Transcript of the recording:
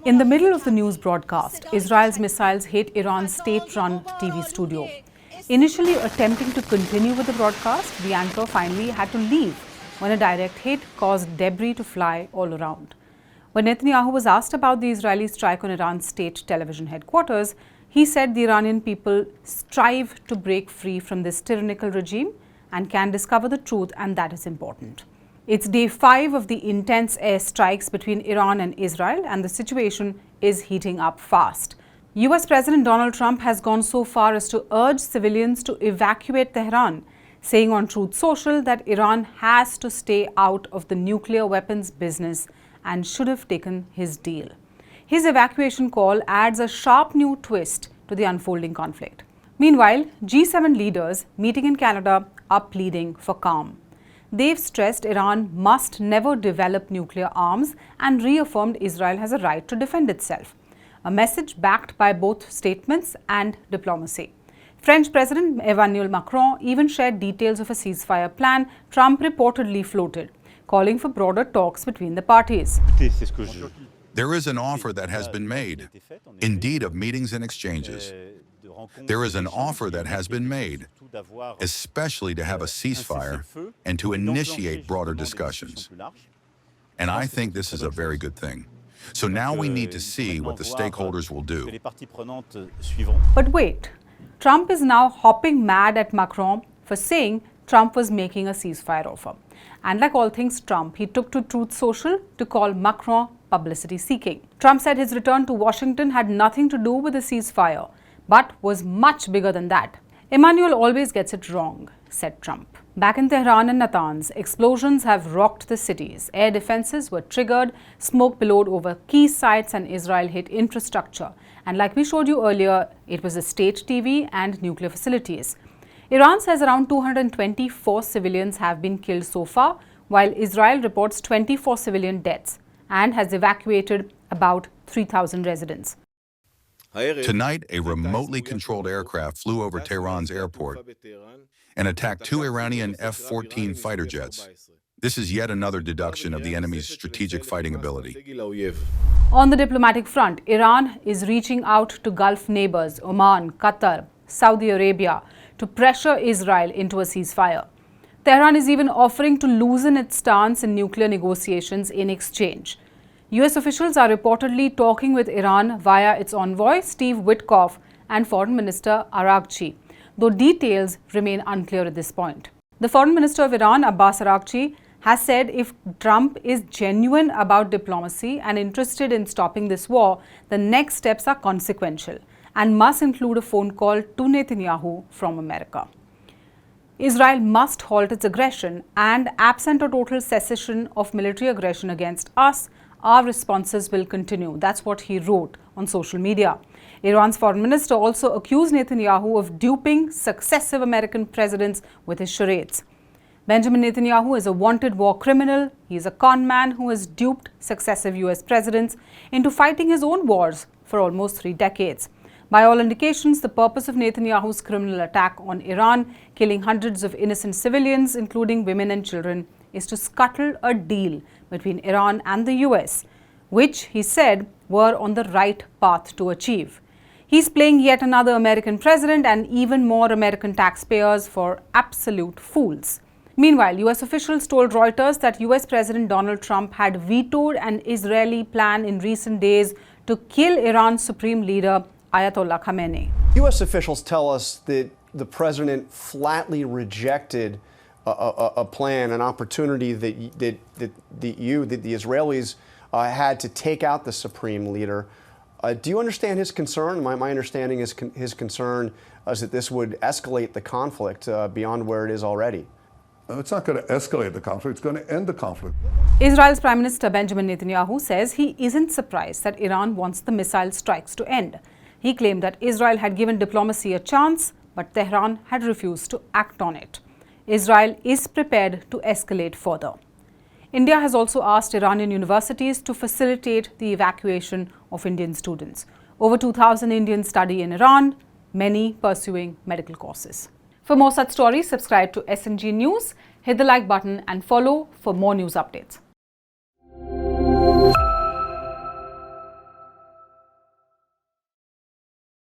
In the middle of the news broadcast, Israel's missiles hit Iran's state-run TV studio. Initially attempting to continue with the broadcast, the anchor finally had to leave when a direct hit caused debris to fly all around. When Netanyahu was asked about the Israeli strike on Iran's state television headquarters, he said the Iranian people strive to break free from this tyrannical regime and can discover the truth, and that is important. It's day 5 of the intense airstrikes between Iran and Israel, and the situation is heating up fast. US President Donald Trump has gone so far as to urge civilians to evacuate Tehran, saying on Truth Social that Iran has to stay out of the nuclear weapons business and should have taken his deal. His evacuation call adds a sharp new twist to the unfolding conflict. Meanwhile, G7 leaders meeting in Canada are pleading for calm. They've stressed Iran must never develop nuclear arms and reaffirmed Israel has a right to defend itself. A message backed by both statements and diplomacy. French President Emmanuel Macron even shared details of a ceasefire plan Trump reportedly floated, calling for broader talks between the parties. There is an offer that has been made, indeed of meetings and exchanges. There is an offer that has been made, especially to have a ceasefire and to initiate broader discussions. And I think this is a very good thing. So now we need to see what the stakeholders will do. But wait, Trump is now hopping mad at Macron for saying Trump was making a ceasefire offer. And like all things Trump, he took to Truth Social to call Macron publicity seeking. Trump said his return to Washington had nothing to do with the ceasefire, but was much bigger than that. Emmanuel always gets it wrong, said Trump. Back in Tehran and Natanz, explosions have rocked the cities. Air defenses were triggered, smoke billowed over key sites, and Israel hit infrastructure. And like we showed you earlier, it was a state TV and nuclear facilities. Iran says around 224 civilians have been killed so far, while Israel reports 24 civilian deaths and has evacuated about 3,000 residents. Tonight, a remotely controlled aircraft flew over Tehran's airport and attacked 2 Iranian F-14 fighter jets. This is yet another deduction of the enemy's strategic fighting ability. On the diplomatic front, Iran is reaching out to Gulf neighbors, Oman, Qatar, Saudi Arabia, to pressure Israel into a ceasefire. Tehran is even offering to loosen its stance in nuclear negotiations in exchange. US officials are reportedly talking with Iran via its envoy, Steve Witkoff, and Foreign Minister Araghchi, though details remain unclear at this point. The Foreign Minister of Iran, Abbas Araghchi, has said if Trump is genuine about diplomacy and interested in stopping this war, the next steps are consequential and must include a phone call to Netanyahu from America. Israel must halt its aggression, and absent a total cessation of military aggression against us, our responses will continue. That's what he wrote on social media. Iran's foreign minister also accused Netanyahu of duping successive American presidents with his charades. Benjamin Netanyahu is a wanted war criminal. He is a con man who has duped successive US presidents into fighting his own wars for almost 3 decades. By all indications, the purpose of Netanyahu's criminal attack on Iran, killing hundreds of innocent civilians, including women and children, is to scuttle a deal between Iran and the US, which he said were on the right path to achieve. He's playing yet another American president and even more American taxpayers for absolute fools. Meanwhile, US officials told Reuters that US President Donald Trump had vetoed an Israeli plan in recent days to kill Iran's supreme leader, Ayatollah Khamenei. US officials tell us that the president flatly rejected a plan, an opportunity that the Israelis had to take out the supreme leader. Do you understand his concern? My understanding is his concern is that this would escalate the conflict beyond where it is already. It's not going to escalate the conflict, it's going to end the conflict. Israel's Prime Minister Benjamin Netanyahu says he isn't surprised that Iran wants the missile strikes to end. He claimed that Israel had given diplomacy a chance, but Tehran had refused to act on it. Israel is prepared to escalate further. India has also asked Iranian universities to facilitate the evacuation of Indian students. Over 2,000 Indians study in Iran, many pursuing medical courses. For more such stories, subscribe to SNG News, hit the like button and follow for more news updates.